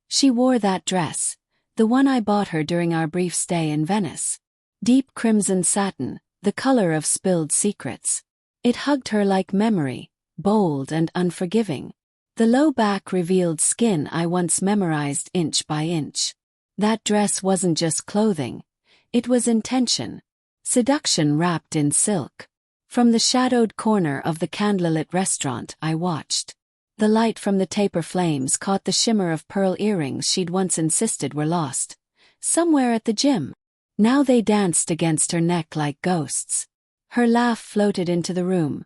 She wore that dress, the one I bought her during our brief stay in Venice. Deep crimson satin, the color of spilled secrets. It hugged her like memory, bold and unforgiving. The low back revealed skin I once memorized inch by inch. That dress wasn't just clothing. It was intention. Seduction wrapped in silk. From the shadowed corner of the candlelit restaurant I watched. The light from the taper flames caught the shimmer of pearl earrings she'd once insisted were lost. Somewhere at the gym. Now they danced against her neck like ghosts. Her laugh floated into the room.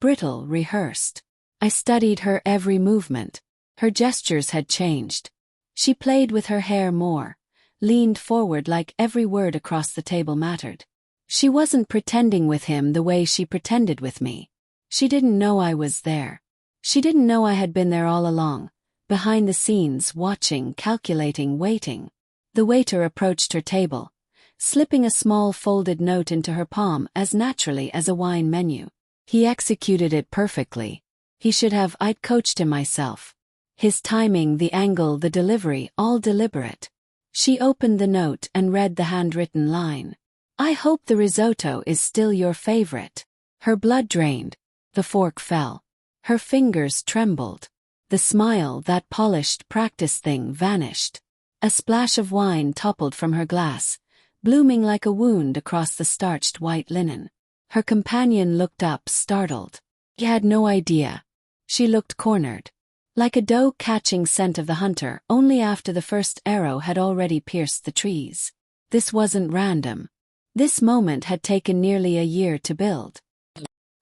Brittle, rehearsed. I studied her every movement. Her gestures had changed. She played with her hair more, leaned forward like every word across the table mattered. She wasn't pretending with him the way she pretended with me. She didn't know I was there. She didn't know I had been there all along, behind the scenes, watching, calculating, waiting. The waiter approached her table, slipping a small folded note into her palm as naturally as a wine menu. He executed it perfectly. He should have. I'd coached him myself. His timing, the angle, the delivery, all deliberate. She opened the note and read the handwritten line. I hope the risotto is still your favorite. Her blood drained. The fork fell. Her fingers trembled. The smile, that polished practice thing, vanished. A splash of wine toppled from her glass, blooming like a wound across the starched white linen. Her companion looked up, startled. He had no idea. She looked cornered. Like a doe catching scent of the hunter only after the first arrow had already pierced the trees. This wasn't random. This moment had taken nearly a year to build.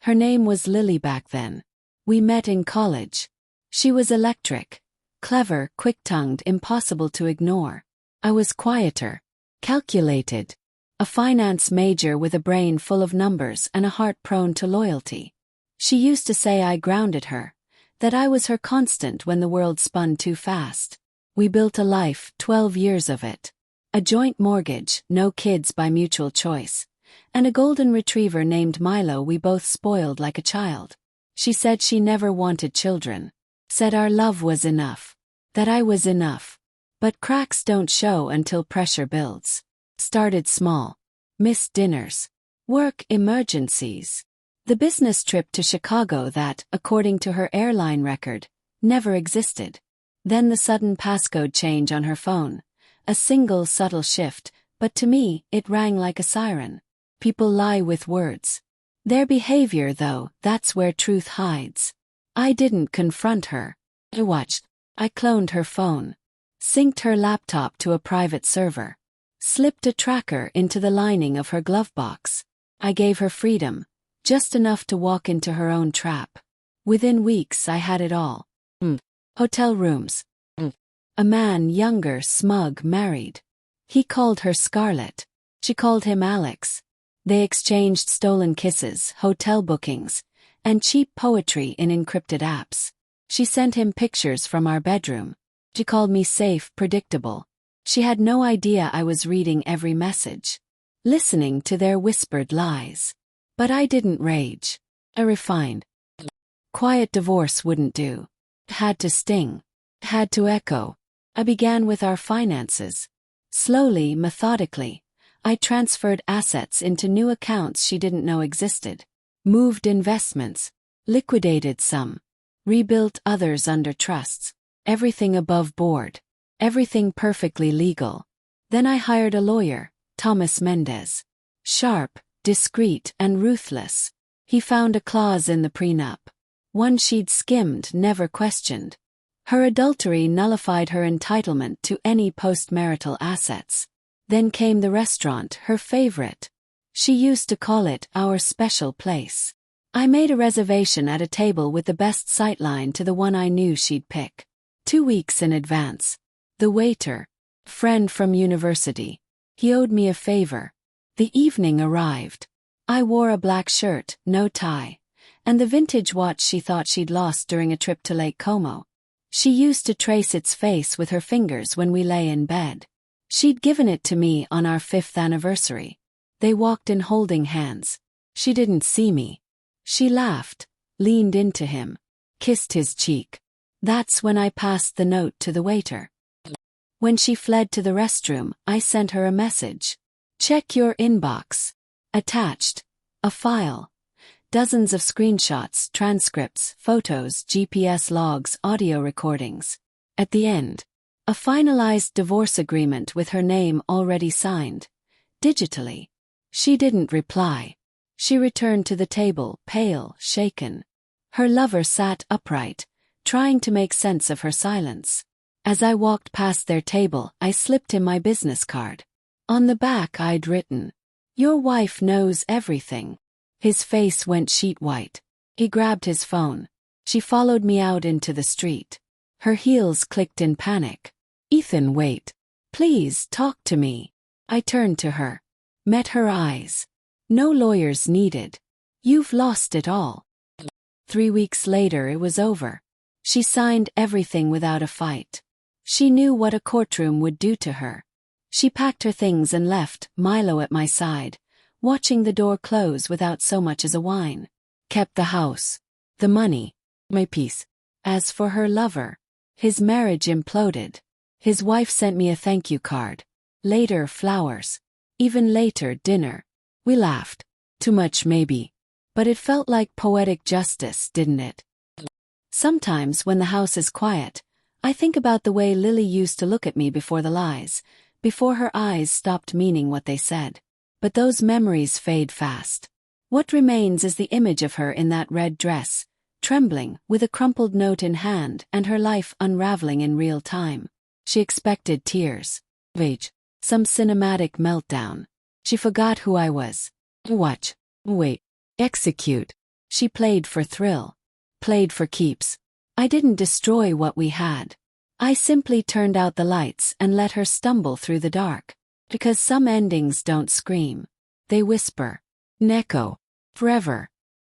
Her name was Lily back then. We met in college. She was electric, clever, quick-tongued, impossible to ignore. I was quieter, calculated. A finance major with a brain full of numbers and a heart prone to loyalty. She used to say I grounded her, that I was her constant when the world spun too fast. We built a life, 12 years of it. A joint mortgage, no kids by mutual choice, and a golden retriever named Milo we both spoiled like a child. She said she never wanted children. Said our love was enough. That I was enough. But cracks don't show until pressure builds. Started small. Missed dinners. Work emergencies. The business trip to Chicago that, according to her airline record, never existed. Then the sudden passcode change on her phone. A single subtle shift, but to me, it rang like a siren. People lie with words. Their behavior, though, that's where truth hides. I didn't confront her. I watched. I cloned her phone. Synced her laptop to a private server. Slipped a tracker into the lining of her glove box. I gave her freedom. Just enough to walk into her own trap. Within weeks I had it all. Hotel rooms. A man younger, smug, married. He called her Scarlett. She called him Alex. They exchanged stolen kisses, hotel bookings, and cheap poetry in encrypted apps. She sent him pictures from our bedroom. She called me safe, predictable. She had no idea I was reading every message. Listening to their whispered lies. But I didn't rage. I refined. Quiet divorce wouldn't do. It had to sting. It had to echo. I began with our finances. Slowly, methodically, I transferred assets into new accounts she didn't know existed. Moved investments. Liquidated some. Rebuilt others under trusts. Everything above board. Everything perfectly legal. Then I hired a lawyer, Thomas Mendez. Sharp, discreet, and ruthless. He found a clause in the prenup. One she'd skimmed, never questioned. Her adultery nullified her entitlement to any post-marital assets. Then came the restaurant, her favorite. She used to call it our special place. I made a reservation at a table with the best sightline to the one I knew she'd pick. 2 weeks in advance. The waiter, friend from university. He owed me a favor. The evening arrived. I wore a black shirt, no tie, and the vintage watch she thought she'd lost during a trip to Lake Como. She used to trace its face with her fingers when we lay in bed. She'd given it to me on our 5th anniversary. They walked in holding hands. She didn't see me. She laughed, leaned into him, kissed his cheek. That's when I passed the note to the waiter. When she fled to the restroom, I sent her a message. Check your inbox. Attached. A file. Dozens of screenshots, transcripts, photos, GPS logs, audio recordings. At the end, a finalized divorce agreement with her name already signed. Digitally. She didn't reply. She returned to the table, pale, shaken. Her lover sat upright, trying to make sense of her silence. As I walked past their table, I slipped him my business card. On the back I'd written, "Your wife knows everything." His face went sheet white. He grabbed his phone. She followed me out into the street. Her heels clicked in panic. "Ethan, wait. Please, talk to me." I turned to her. Met her eyes. "No lawyers needed. You've lost it all." 3 weeks later it was over. She signed everything without a fight. She knew what a courtroom would do to her. She packed her things and left, Milo at my side, watching the door close without so much as a whine. Kept the house, the money, my peace. As for her lover, his marriage imploded. His wife sent me a thank you card. Later, flowers. Even later, dinner. We laughed. Too much maybe. But it felt like poetic justice, didn't it? Sometimes when the house is quiet, I think about the way Lily used to look at me before the lies, before her eyes stopped meaning what they said. But those memories fade fast. What remains is the image of her in that red dress, trembling, with a crumpled note in hand, and her life unraveling in real time. She expected tears. Rage. Some cinematic meltdown. She forgot who I was. Watch. Wait. Execute. She played for thrill. Played for keeps. I didn't destroy what we had. I simply turned out the lights and let her stumble through the dark. Because some endings don't scream. They whisper. Neko. Forever.